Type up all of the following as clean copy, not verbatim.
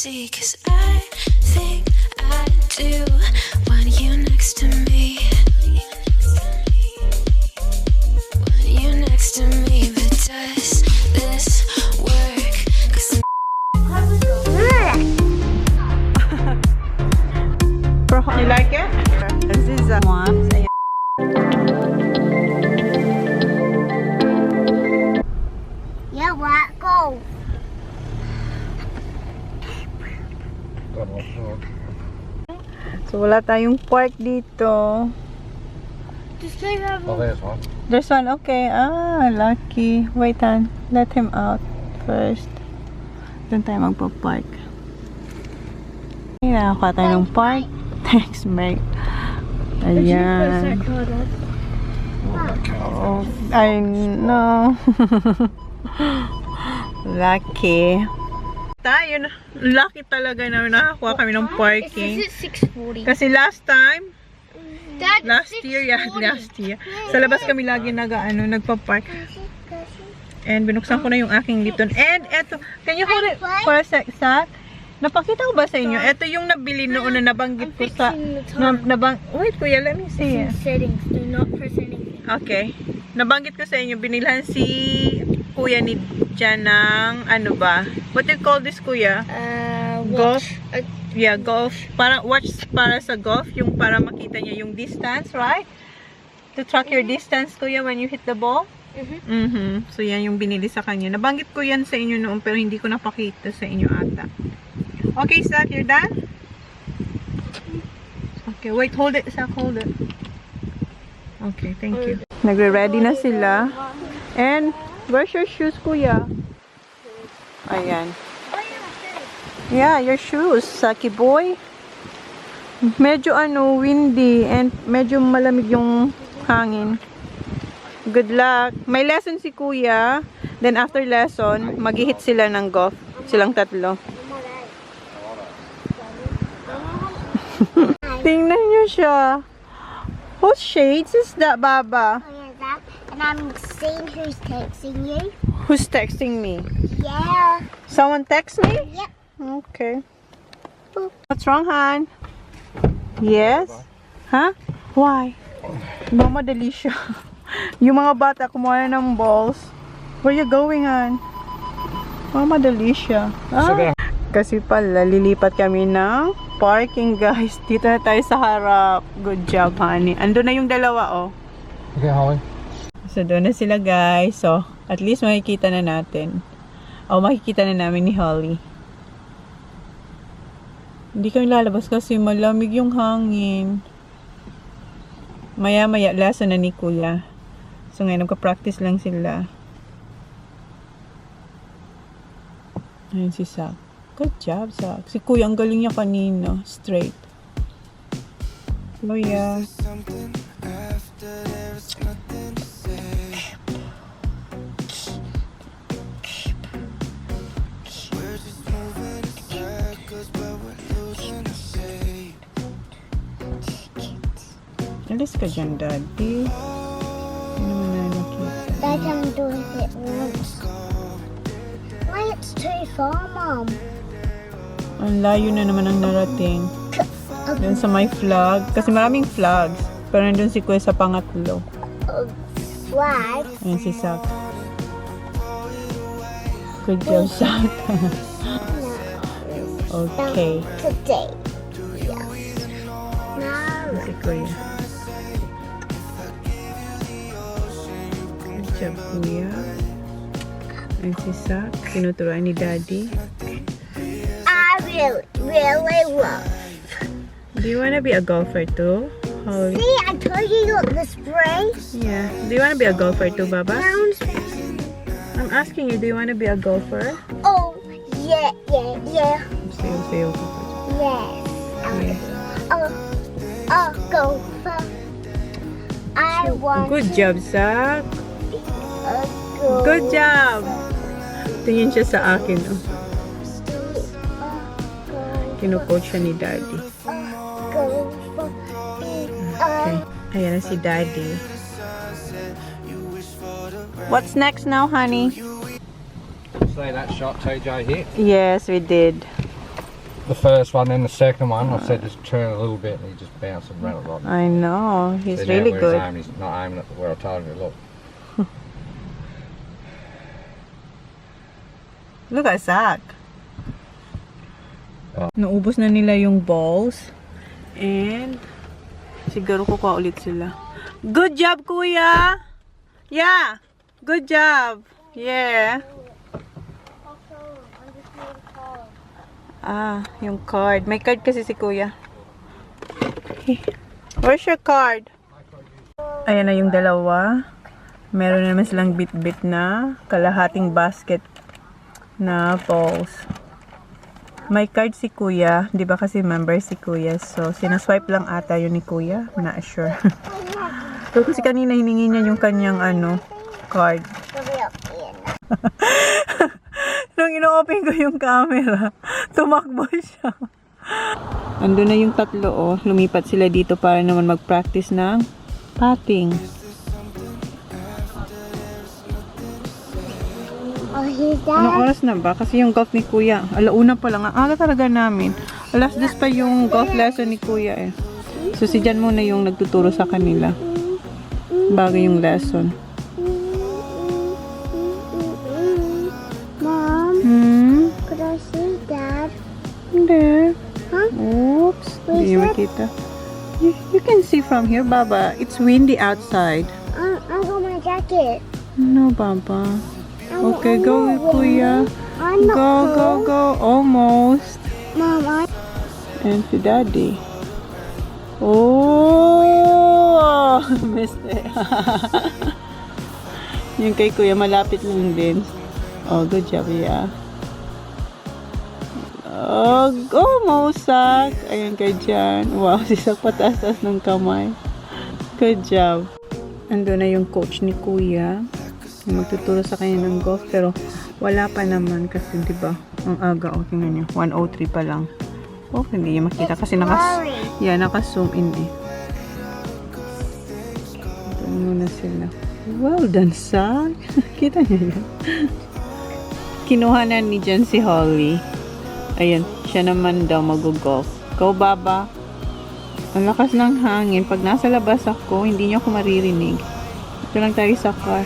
see, 'cause I think I do want you next to me. Want you next to me, but does this work? 'Cause You like it? This is one. Yeah, what? Go. So wala tayong park dito. Does they have Oh, there's one. There's one, okay. Ah, lucky. Wait, Han. Let him out first. Doon tayo magpa-park. Ay, nakakuha tayo ng park. Thanks, mate. Ayan. Oh, I know. Lucky. Tayo na. Lucky talaga na nakakuha kami ng parking. Is it 6:40? Kasi last time, Dad, last year, sa labas kami lagi nagpa-park. And binuksan ko na yung aking Lipton. And eto, can you hold it for a sec? Napakita ko ba sa inyo? Ito yung nabili noon na nabanggit ko sa... Wait, kuya, let me see. Settings. Do not press anything. Okay. Nabanggit ko sa inyo, binilhan si kuya ni Jan ng, ano ba? What do you call this, kuya? Golf? Yeah, golf. Watch para sa golf. Yung para makita niya yung distance, right? To track your distance, kuya, when you hit the ball. So, yan yung binili sa kanya. Nabanggit ko yan sa inyo noon, pero hindi ko napakita sa inyo ata. Okay, Zach, you're done? Okay, wait, hold it, Zach, hold it. Okay, thank you. Nagre-ready na sila. And, where's your shoes, kuya? Ayan. Yeah, your shoes, Saki boy. Medyo windy and medyo malamig yung hangin. Good luck. May lesson si kuya. Then after lesson, mag-hit sila ng golf. Silang tatlo. Tingnan niyo siya. Whose shades is that, Baba? Oh, yeah, that. And I'm seeing who's texting you. Who's texting me? Yeah. Someone text me? Yep. Okay. What's wrong, Han? Yes? Huh? Why? Mama, dali siya. Yung mga bata kumuha na ng balls. Where you going, Han? Mama, dali siya. Ah? Kasi pala, lilipat kami ng parking, guys. Dito na tayo sa harap. Good job, honey. Ando na yung dalawa, oh. Okay, Holly. So, doon na sila, guys. So, at least makikita na natin. O, makikita na namin ni Holly. Hindi kami lalabas kasi malamig yung hangin. Maya-maya, lesson na ni Kuya. So, ngayon, nagka-practice lang sila. Ayun si Sak. Good job, Sak. Si Kuya, ang galing niya kanina. Straight. Kuya. Alis ka dyan, Daddy. Ano naman na nakita? Dad, I'm doing it once. Why it's too far, Mom? Ang layo na naman ang narating. Doon sa may flag. Kasi maraming flags. Pero nandun si Kuya sa pangatlo. Flag? Ayan si Sak. Good job, Sak. Okay. Today. Yes. No. Si Kuya. Good job, Kuya. Ayan si Sak. Tinuturuan ni Daddy. I really love. Do you wanna be a golfer too? Holly? See, I told you look the spray. Yeah. Do you wanna be a golfer too, Baba? Sounds. I'm asking you, do you wanna be a golfer? Oh, yeah. Sayo. Yes. Yeah. Go for. I want. Good job, Sak. Go. Good job. Tingin siya sa akin. Oh. Kino-coach siya ni Daddy. Go for. Okay. Ayan na si Daddy. What's next now, honey? Say that shot TJ hit. Yes, we did. the first one, then the second one, I said just turn a little bit, and he just bounced and ran it right. I know, he's So really now where good. He's not aiming at where I told him to look. Look at Zach. Naubos na nila yung balls. And siguro kukuha ulit sila. Good job, kuya! Yeah! Good job! Yeah! Ah, yung card. May card kasi si kuya. Okay. Where's your card? Ayan na yung dalawa. Meron naman silang bit-bit na kalahating basket na balls. May card si kuya. Di ba kasi member si kuya. So, sinaswipe lang ata yun ni kuya. Not sure. So, kasi kanina hiningi niya yung kanyang card. Nung ino-open ko yung camera, tumakbo siya. Ando na yung tatlo, oh. Lumipat sila dito para naman mag-practice ng patting. Oh, he's there. Anong oras na ba? Kasi yung golf ni kuya, alauna pa lang. Aga talaga namin. Alas 10 pa yung golf lesson ni kuya eh. So si Jan muna yung nagtuturo sa kanila. Bago yung lesson. Mom, could I see Dad? Hindi. Huh? Oops. Hindi mo makita. You can see from here, Baba. It's windy outside. I got my jacket. No, Baba. Okay, go, kuya. I'm not Go, cold. go, go. Almost. Mom, And si Daddy. Oh! Missed it. Yung kay kuya, malapit lang din. Oh, good job, yeah. Oh, almost, Sak. Ayun kay Jan. Wow, si Sak pataas-taas ng kamay. Good job. Ando na yung coach ni kuya. Magtuturo sa kanya ng golf, pero wala pa naman kasi, di ba? Ang aga, oh, tingnan niyo. 1:03 pa lang. Oh, hindi niya makita kasi naka-zoom in eh. Ito muna sila. Well done, Sak. Kita niyo yan. Kinuha na ni Jan si Holly. Ayan, siya naman daw mag-golf. Go, Baba. Ang lakas ng hangin. Pag nasa labas ako, hindi niyo ako maririnig. Ito lang tayo sa car.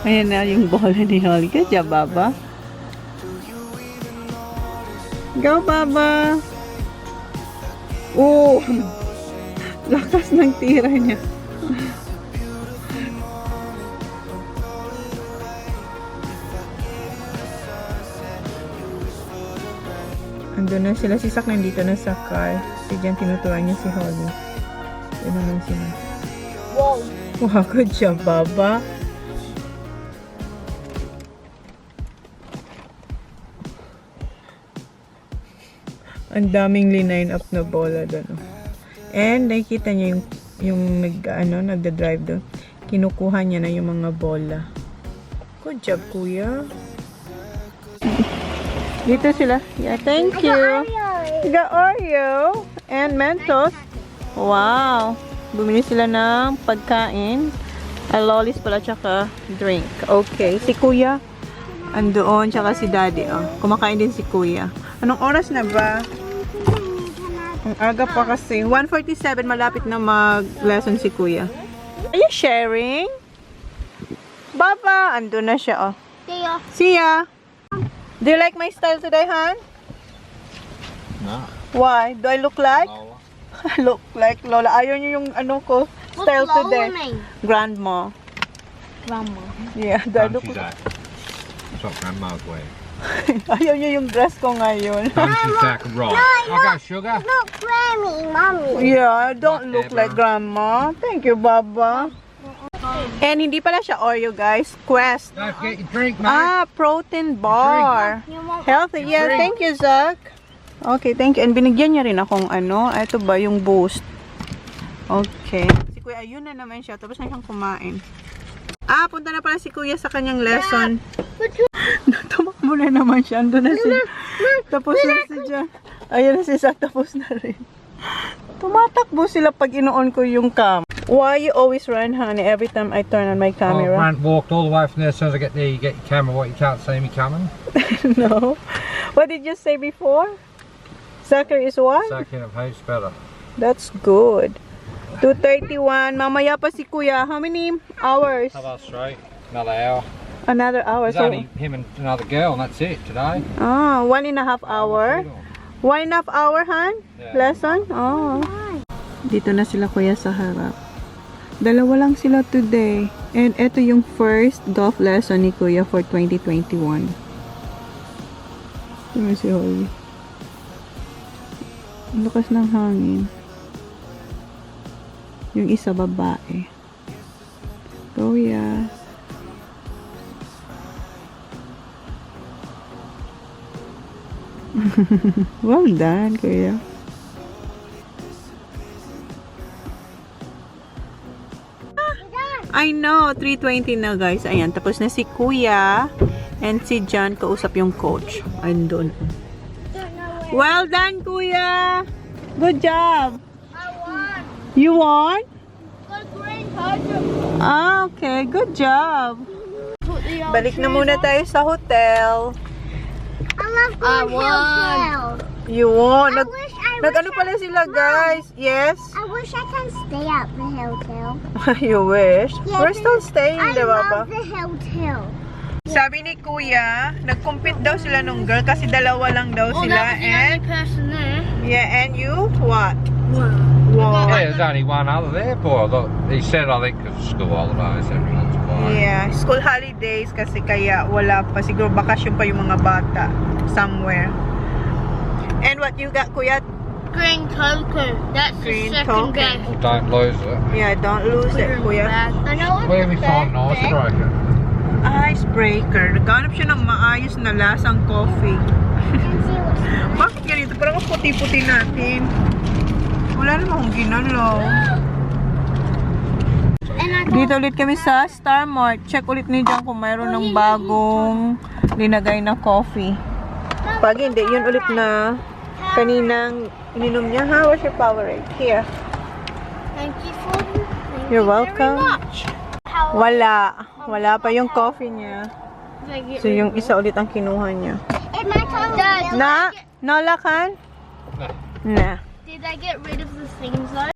Ayan na yung bola ni Holly. Good job, Baba. Go, Baba. Oh! Lakas ng tira niya. Ando na sila. Si Sak nandito na sa car. Si Jan tinuturuan niya si Holly. Ito naman sila. Wow. Wow, good job, Baba. Ang daming line up na bola doon. Oh. And nakikita niya yung nagda-drive doon. Kinukuha niya na yung mga bola. Good job, kuya. Dito sila. Yeah, thank you. You got Oreo and Mentos. Wow. Bumili sila ng pagkain. Lollies pala, tsaka drink. Okay. Si kuya, andoon, tsaka si daddy. Oh. Kumakain din si kuya. Anong oras na ba? Ang aga pa kasi. 1:47, malapit na mag-lesson si kuya. Are you sharing? Baba! Ando na siya, oh. See ya! Do you like my style today, Han? No. Why? Do I look like? Lola. Look like Lola. Ayaw niyo yung ko style What's today. Lola mean? Grandma. Grandma. Yeah, do I look She's that. That's what grandma's wearing. Ayaw niyo yung dress ko ngayon. She's back and right. Okay, sugar. Not Grammy, Mommy. Yeah, I don't look like Grandma. Thank you, Baba. And hindi pala siya Oreo, guys. Quest. Don't forget your drink, mate. Ah, protein bar. You want Healthy. Yeah, Drink. thank you, Zach. Okay, thank you. And binigyan niya rin akong ito ba, yung boost. Okay. Si Kuya, ayun na naman siya. Tapos na siyang kumain. Ah, punta na pala si Kuya sa kanyang lesson. Tumakbo na naman siya. Ando na si... Tapos na si Jan. Ayun na si Zach. Tapos na rin. Tumatakbo sila pag inoon ko yung cam. Why you always run, honey, every time I turn on my camera? Walked all the way from there. As soon as I get there, you get your camera. What, you can't see me coming? No. What did you say before? Soccer is what? Second of heaps better. That's good. 2:31. Mamaya pa si Kuya. How many hours? How about straight? Another hour. Another hour. There's only him and another girl, and that's it today. 1.5 hour. 1.5 hour, Han? Yeah. Lesson? Oh. Dito na sila Kuya sa harap. Dalawa lang sila today. And ito yung first golf lesson ni Kuya for 2021. Ito si Holly. Ang lakas ng hangin. Yung isa babae. Kuya. Well done, Kuya. I know, 3:20 na guys. Ayan, tapos na si Kuya and si John kausap yung coach. Andun. Well done, Kuya! Good job! I won. You won? The green hydro. Ah, okay. Good job. Balik na muna tayo sa hotel. I love going hotel. You won. I wish Nag-ano pala sila, guys? Yes? I wish I can stay at the hotel. You wish? Yeah, We're still staying, I di ba ba? love the hotel. Sabi ni Kuya, nag-compete daw sila nung girl kasi dalawa lang daw sila. And person there. yeah, and you what? Oh, Wow. there's only one other there, boy. Look, he said, I think, because school holidays, everyone's fine. Yeah, school holidays kasi kaya wala pa. Siguro bakasyon pa yung mga bata somewhere. And what you got, Kuya? Green cocoa. That's Green the second cocoa. best. Well, don't lose it. Yeah, don't lose it, Kuya. I know what's Where we the find an third best. icebreaker? Icebreaker. Naghanap siya ng maayos na lasang coffee. Bakit ganito? Parang ang puti-puti natin. Wala naman akong ginalaw. And I Dito ulit kami sa Star Mart. Check ulit ni John kung mayroon ng bagong linagay na coffee. Pag hindi, yun ulit na kaninang ininom niya. Ha? What's your Powerade? Here. Thank you for You're welcome. very much. Wala. Wala pa yung coffee niya. So yung isa ulit ang kinuha niya. In my time, Dad, Na? Nalakan? Na. did I get rid of the things though?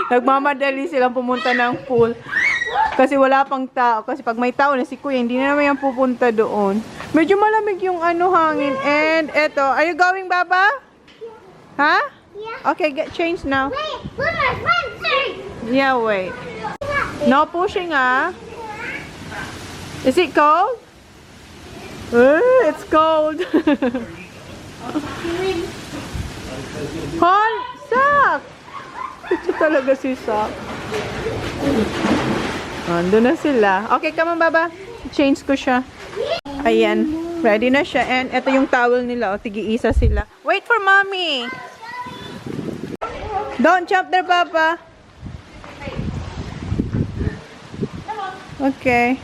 Nagmamadali silang pumunta ng pool. Kasi wala pang tao. Kasi pag may tao na si Kuya, hindi na naman yan pupunta doon. Medyo malamig yung ano hangin. And eto, are you going, Baba? Ha? Yeah. Okay, get changed now. Wait, look, my friend, Yeah, wait. No pushing, ah. Is it cold? It's cold. Hon, Sak! Ito talaga si Sak. Ando na sila. Okay, come on, Baba. Change ko siya. Ayan. Ready na siya. And ito yung towel nila. O, tigi-isa sila. Wait for mommy. Don't jump there, Papa. Okay.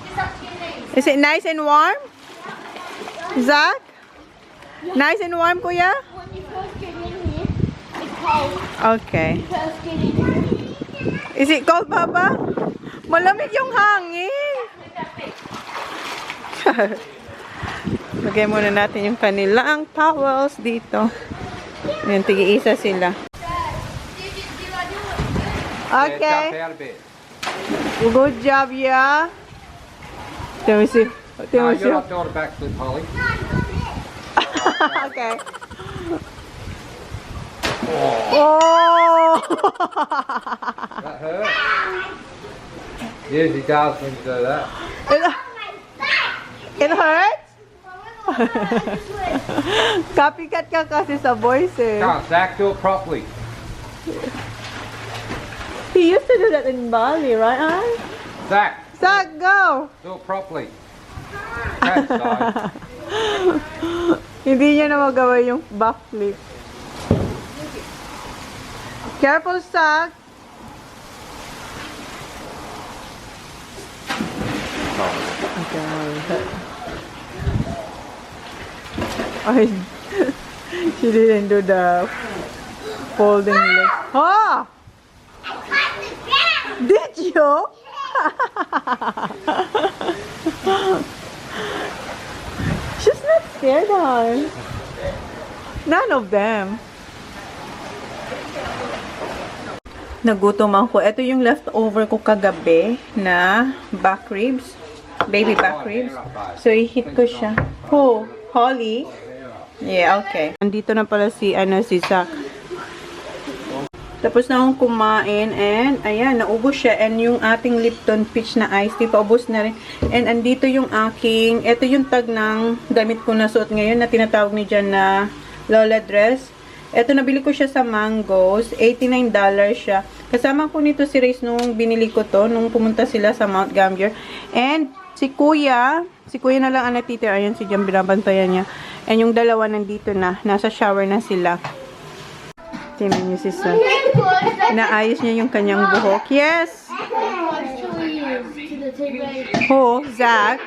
Is it nice and warm? Zach? Nice and warm, Kuya? when you first get in here, it's cold. Okay. First get in here. Is it cold, Papa? Malamig yung hangin. Lagay muna natin yung kanilang towels dito. Ayan, tigi-isa sila. Okay. Jump out a bit. Good job, yeah. Let me see. Let No, me see. you're not doing a backflip, Holly. Okay. Oh! That hurt. Yes, he does when you do that. It hurts? Copycat ka kasi sa voice eh. Come on, Zach, do it properly. He used to do that in Bali, right, Ann? Zach, Zach, go! do it properly. That's nice. Hindi niya na magawa yung backflip. Careful, Zach! Okay. Oh, she didn't do the folding leg. Oh! Did you? She's not scared, hon. None of them. Nagutom ako. Ito yung leftover ko kagabi na back ribs. Baby back ribs. So, i-hit ko siya. Oh, Holly. Yeah, okay. Nandito na pala si Zach. Tapos na akong kumain and ayan, naubos siya. And yung ating Lipton Peach na iced tea, paubos na rin. And andito yung aking, ito yung tag ng damit ko na suot ngayon na tinatawag ni Jan na Lola dress. Ito, nabili ko siya sa Mangoes. $89 siya. Kasama ko nito si Reyes nung binili ko to, nung pumunta sila sa Mount Gambier. And si Kuya na lang ang natitira. Ayan, si Jan, binabantayan niya. And yung dalawa nandito na. Nasa shower na sila. Tingnan niyo si Son. Naayos niya yung kanyang buhok. Yes! Oh, Zach.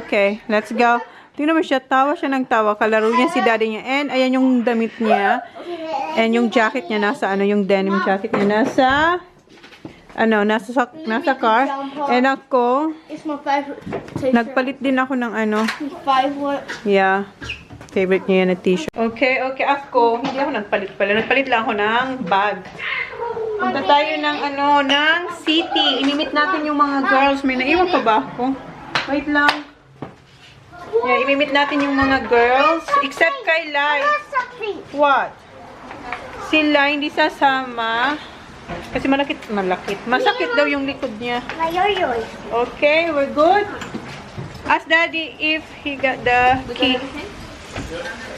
Okay, let's go. Tingnan mo siya, tawa siya ng tawa. Kalaro niya si daddy niya. And ayan yung damit niya. And yung jacket niya nasa yung denim jacket niya nasa nasa car. And ako, nagpalit din ako ng yeah. Favorite niya yan na t-shirt. Okay, ako, hindi ako nagpalit pala. Nagpalit lang ako ng bag. Punta tayo ng ng city. Inimit natin yung mga girls. May naiwan pa ba ako? Wait lang. Yeah, imimit natin yung mga girls. Except kay Lai. What? Sila hindi sasama. Kasi malakit. Masakit daw yung likod niya. Okay, we're good. Ask Daddy if he got the key.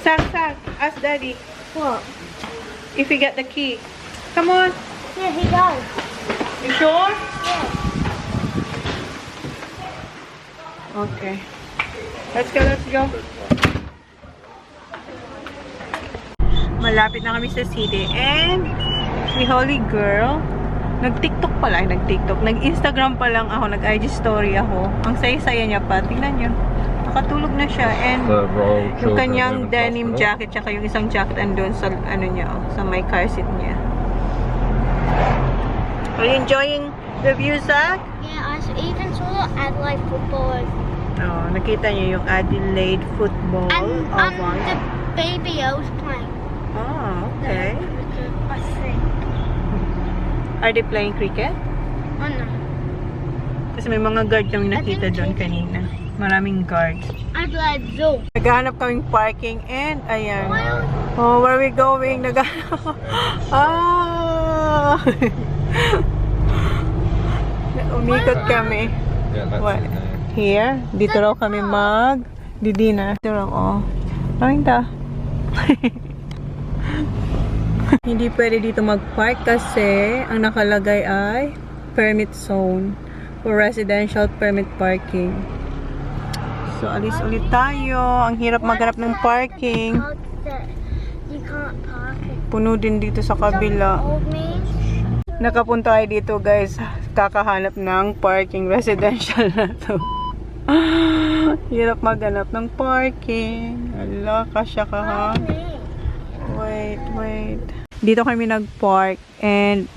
Sak, ask Daddy. What? If he got the key. Come on. Yeah, he does. You sure? Yeah. Okay. Let's go. Malapit na kami sa city. And si Holy Girl, nag-TikTok pala. Nag-Instagram pa lang ako. Nag-IG story ako. Ang saya-saya niya pa. Tingnan niyo. Nakatulog na siya. And yung kanyang denim jacket, tsaka yung isang jacket andun sa niya, sa may car seat niya. Are you enjoying the view, Zach? Yeah, I even saw the Adelaide football. Oh, nakita niyo yung Adelaide football. And the baby I was playing. Oh, okay. I think. Are they playing cricket? Oh no. Kasi may mga guard kami nakita doon kanina. Maraming guard. Adelaide Zoo. Naghahanap kaming parking and ayan. Oh, where are we going? Naghahanap. Ah! Umikot kami. What? Here? Dito raw kami mag-didina. Dito raw, oh. Maraming ta. Hindi pwede dito mag-park kasi ang nakalagay ay permit zone for residential permit parking. So, alis ulit tayo. Ang hirap maghanap ng parking. You can't park it. Puno din dito sa kabila. Nakapunta tayo dito, guys. Kakahanap ng parking. Residential na to. Hirap maghanap ng parking. Ala, kasya ka ha. Wait. Dito kami nag-park and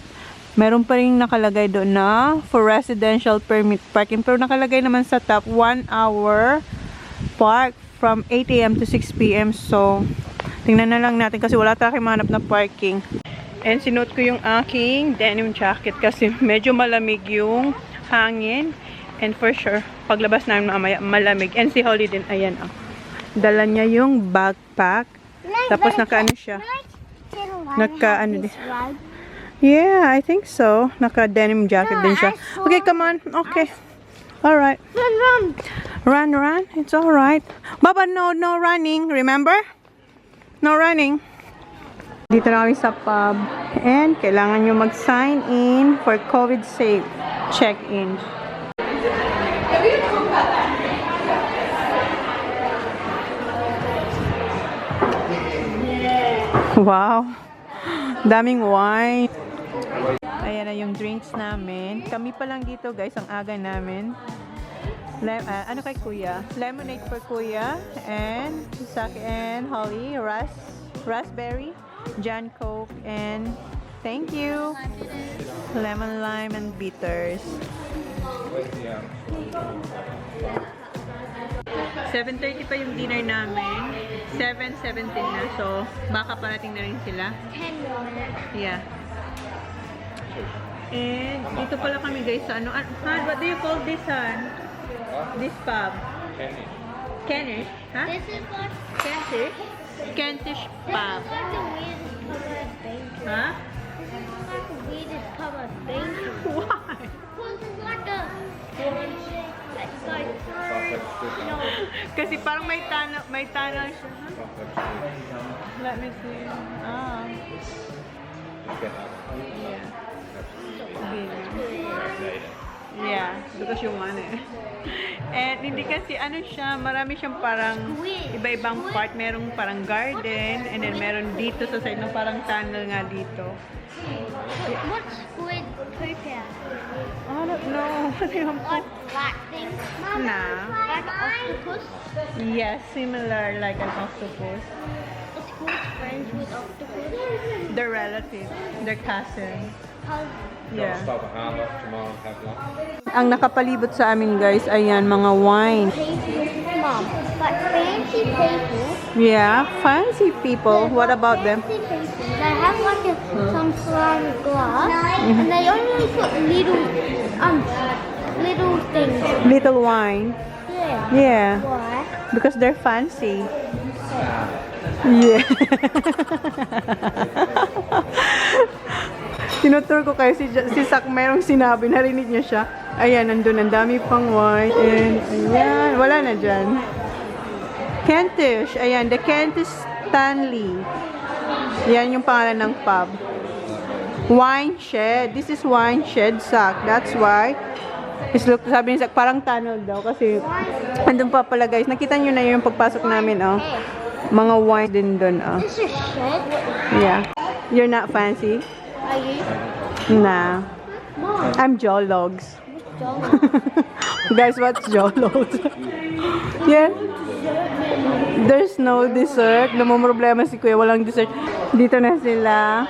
meron pa rin nakalagay doon na for residential permit parking. Pero nakalagay naman sa top 1 hour park from 8 AM to 6 PM. So, tingnan na lang natin kasi wala tayong mahanap na parking. And sinuot ko yung aking denim jacket kasi medyo malamig yung hangin. And for sure, paglabas namin mamaya, malamig. And si Holly din, ayan oh. Dala niya yung backpack. Tapos naka-ano siya. Naka-ano din. Yeah, I think so. Naka-denim jacket din siya. Okay, come on. Okay. Alright. Run. It's alright. Baba, no running. Remember? No running. Dito na kami sa pub. And kailangan nyo mag-sign in for COVID safe check-in. Wow. Daming wine. Ayan na yung drinks namin. Kami pa lang dito, guys. Ang aga namin. Ano kay Kuya? Lemonade for Kuya. And Saki and Holly. Raspberry. Jan Coke. And thank you. Lemon, lime, and bitters. 7:30 pa yung dinner namin. 7:17 na. So, baka parating na rin sila. 10 minutes. Yeah. And dito pala kami guys sa ano. Han, what do you call this, Han? This pub? Kentish. Huh? This is what Kentish? Kentish pub. like the weirdest covered bank. Huh? Like the weirdest covered bank. Why? Because it's like a it's like Kasi parang may tunnel siya. Let me see. Ah. Yeah. Yeah, because you want it. And hindi kasi ano siya, marami siyang parang iba-ibang part. Merong parang garden, and then meron dito sa side ng parang tunnel nga dito. what squid prepare? I don't know. What black thing? Nah. Like an octopus? Yes, similar like an octopus. Is squid friends with octopus? They're relatives. They're cousins. Yeah. Ang nakapalibot sa amin guys, ayan, mga wine. Mom, but fancy people. Yeah, fancy people. What about them? Fancy people. They have like some sort of glass, and they only put little things. Little wine. Yeah. Yeah, Why? because they're fancy. Yeah. Tinutur ko kayo si Sak, merong sinabi, narinig niya siya. Ayan, nandun, ang dami pang wine. And, ayan, wala na dyan. Kentish, ayan, the Kentish Stanley. Yan yung pangalan ng pub. Wine Shed. This is Wine Shed, Sak. That's why. Look, sabi ni Sak, parang tunnel daw. Kasi, andun pa pala guys. Nakita nyo na yung pagpasok namin, oh. Mga wine din dun, oh. This is shed. Yeah. You're not fancy? Are you? Nah. Mom. I'm Jologs. Don't. Guys, what's Jologs? Yeah. There's no dessert. Namumroblema si Kuya, walang dessert. Dito na sila.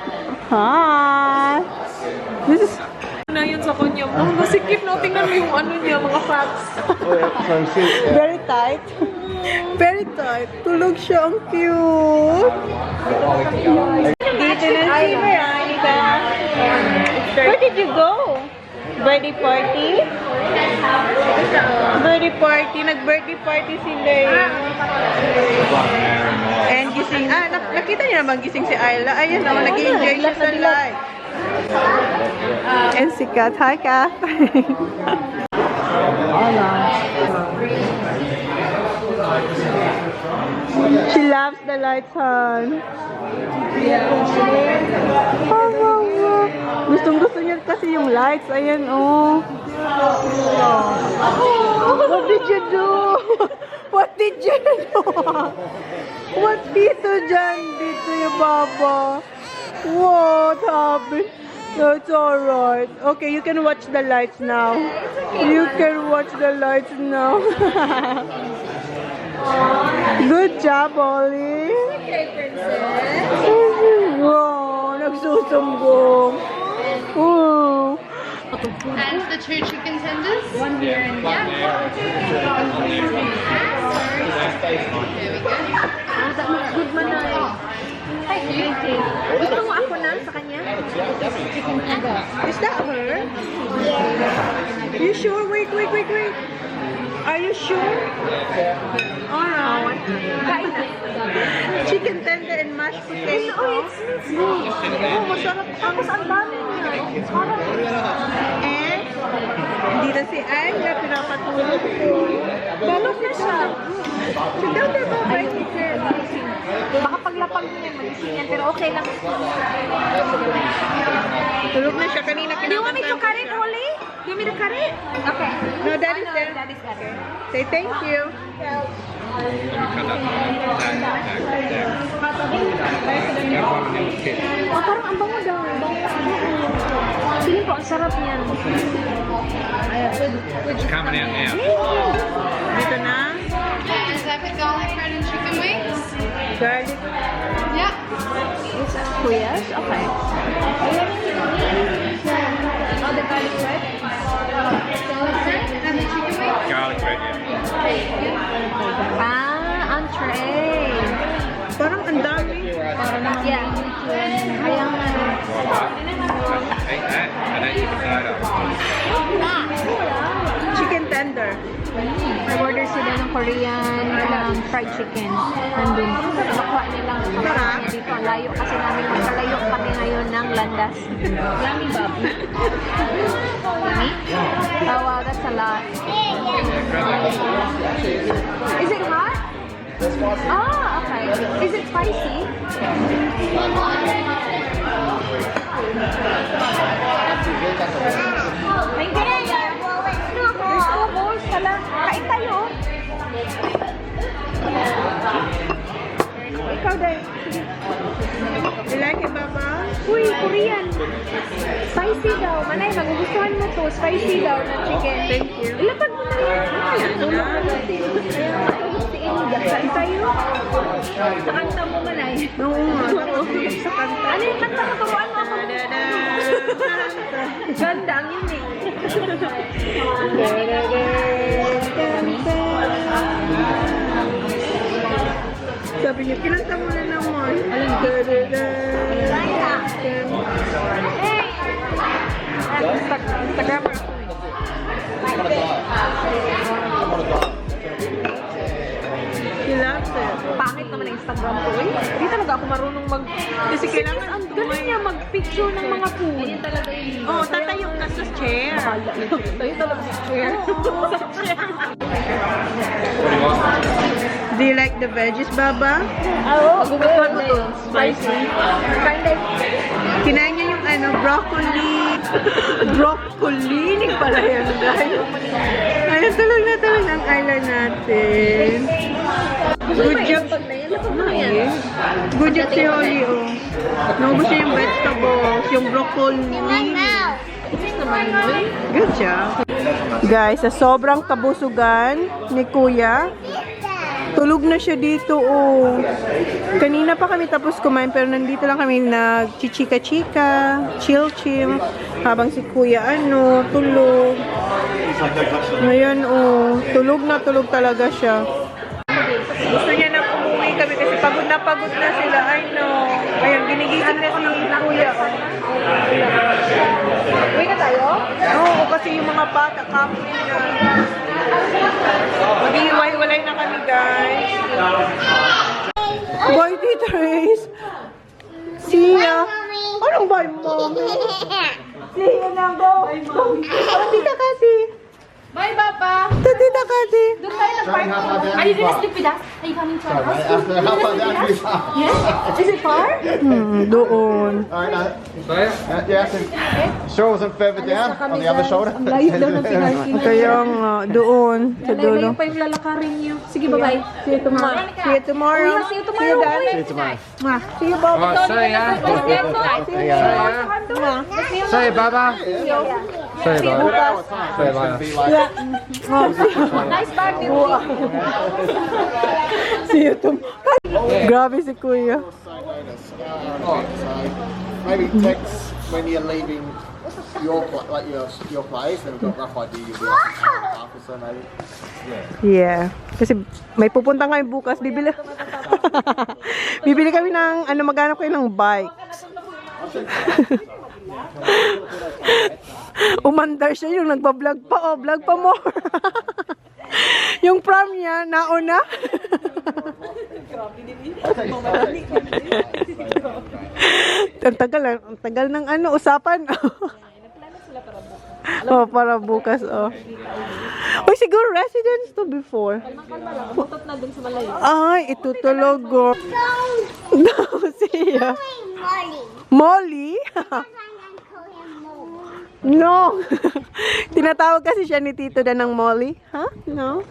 Hi! This is... Na yun sa kanya mo. Masikip na. Tingnan mo yung ano niya, mga facts. Very tight. Very tight. Tulog siya. Ang cute. Dito na si Veronica. Where did you go? Birthday party? Birthday party. Nag-birthday party sila eh. And gising. Nakita niyo naman gising si Ayla. Ayun naman, nag-enjoy siya sa live. And si Kat. Hi, Kat. She loves the lights on. Gustong-gusto niya kasi yung lights. Ayan, oh. What did you do? What did you do? What dito dyan? Dito yung baba. What happened? No, it's alright. Okay, you can watch the lights now. You can watch the lights now. Good job, Ollie. Okay, princess. Wow, nagsusumbong. Oh. And the 2 chicken tenders. One here and Yeah. There we go. that looks good, Manay. Thank you. Gusto mo ako na sa kanya? Is that her? You sure? Wait. Are you sure? Alright. Chicken tender and mashed potato. Oh, masarap. Tapos ang dami niya. And, dito si Ayla, pinapatulog ko. Balot na siya. Sit down there, bye-bye, teacher. Baka paglapag niya, magising yan, pero okay lang. Tulog na siya kanina. Do you want me to cut it, Holly? Do you want me to cut it? Okay. No, Daddy's there. Daddy's got it. Say thank you. Oh, parang ang bango daw. Feeling ko, ang sarap niyan. It's coming out now. Dito na. Is that the garlic bread and chicken wings? Garlic. Yeah. Kuyas? Okay. Oh, the garlic bread? Garlic bread and the chicken wings? Garlic bread, yeah. Korean fried chicken. Nandun. Nakuha nilang dito. Ang layo kasi namin. Magkalayo kami ngayon ng landas. Yummy, Bobby. Yummy? Oh, wow, that's a lot. Is it hot? Ah, okay. Is it spicy? Thank you. There's two bowls pala. Kain tayo. Ikaw din. You like it, Baba? Uy, Korean. Spicy daw. Manay, magugustuhan mo to. Spicy daw na chicken. Thank you. Ilapag mo na yan. Tulog na natin. Kain tayo. Sa kanta mo, Manay. Oo nga. Sa kanta. Ano yung kanta mo? Turuan mo ako. Ganda, ang unique. Sabi niya, kinanta mo na naman. Hey! Instagrammer ako. She loves it. Pangit naman ang Instagram ko eh. Hindi talaga ako marunong mag... Kasi kailangan ang galing niya mag-picture ng mga food. Oh, tatayo ka sa chair. Tayo talaga sa chair. Sa chair. Do you like the veggies, Baba? Oo. Magugustuhan mo to. Spicy. Kinain niya yung broccoli. Broccoli. Hindi pala yan, guys. Ayun, tulog na ang island natin. Good job. Good job si Holly, oh. Naubos niya yung vegetables, yung broccoli. Good job. Guys, sa sobrang kabusugan ni Kuya, tulog na siya dito, oh. Kanina pa kami tapos kumain, pero nandito lang kami nag-chichika-chika, chill-chill, habang si Kuya, tulog. Ngayon, oh, tulog talaga siya. Gusto niya nang umuwi kami kasi pagod na sila. I know. Ayun, ginigising na si Kuya. Uwi na tayo? Oo, kasi yung mga bata, kapon na. Mag-iiwalay na kami, guys. Bye, Tita Reyes. See ya. Anong bye, Mommy? See ya na, go. Bye, Mommy. Tita Kasi. Bye, Papa. Tita Kasi. Doon tayo nag-park. Are you gonna sleep with us? Are you coming to our house? Yes? Is it far? Doon. Alright, Saya? yeah, sure wasn't further down on the other shoulder. Ang layo daw ng pinarking. Kaya nga, doon. Sa dulo. Layo pa yung lalakarin niyo. Sige, bye-bye. See you tomorrow. See you tomorrow. See you tomorrow. See you tomorrow. See you, Baba. Oh, saya. Saya, Baba. Saya, Baba. Saya, Baba. Nice party. See you tomorrow. Grabe si Kuya. Maybe text when you're leaving your place, and we've got a rough idea you'll be like an hour and a half or so maybe. Yeah. Kasi may pupunta kami bukas. Bibili. Bibili kami ng, maghanap kayo ng bikes. Umandar siya yung nagpa-vlog pa. Oh, vlog pa more. Yung prom niya, nauna. Ang tagal ng usapan. Oh, para bukas, oh. Uy, siguro residence to before. Putot na dun sa malayo. Ay, itutulog, oh. No, siya. Molly? No. Tinatawag kasi siya ni Tito Dan ng Molly. Huh? No?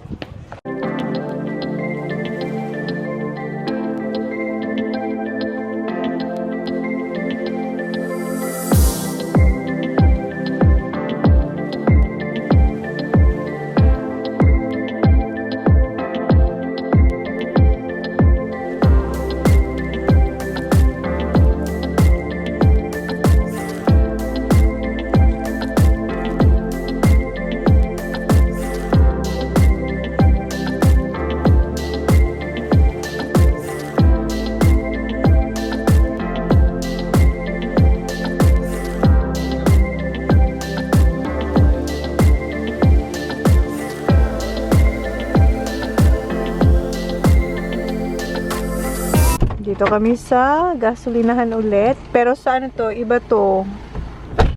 Dito kami sa gasolinahan ulit. Pero sa ano to? Iba to.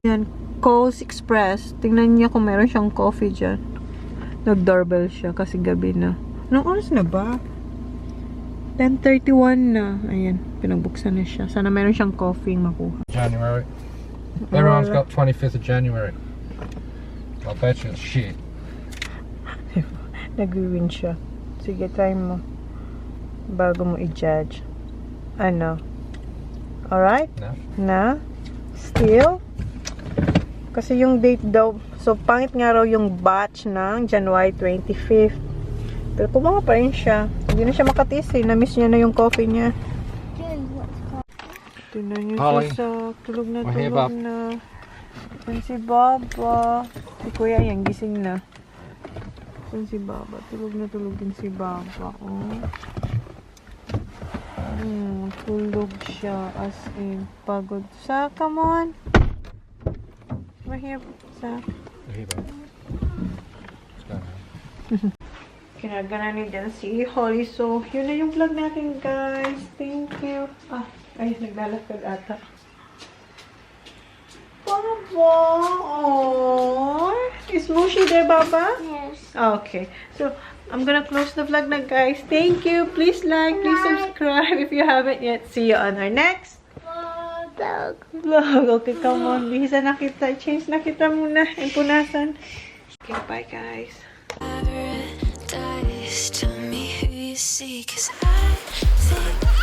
Yan. Coles Express. Tingnan niya kung meron siyang coffee dyan. Nag-doorbell siya kasi gabi na. Anong oras na ba? 10:31 na. Ayan. Pinagbuksan na siya. Sana meron siyang coffee makuha. January. Everyone's got 25th of January. I'll bet you it's shit. Nag-win siya. Sige, try mo. Bago mo i-judge. Ano? Alright? No. Na? Still? Kasi yung date daw, so pangit nga raw yung batch ng January 25th. Pero kumawa pa rin siya. Hindi na siya makatisi. Na-miss niya na yung coffee niya. Tingnan niyo Holly, siya sa tulog na we're here, tulog Bob. na. Yan si Baba. Si Kuya yan, gising na. Yan si Baba. Tulog na tulog din si Baba. Oh. Tulog siya as in pagod. Sa, come on. We're here, Sa. We're here, Bob. Let's go now. Kinagana ni dyan si Holly. So, yun na yung vlog natin, guys. Thank you. Ay, naglalakad ata. Baba! Aww! Is Mushi there, Baba? Yes. Okay. So, I'm gonna close the vlog na, guys. Thank you. Please like, please subscribe if you haven't yet. See you on our next vlog. Okay, come on. Bihisa na kita. Change na kita muna. And punasan. Okay, bye, guys. Paradise, tell me who you see, 'cause I think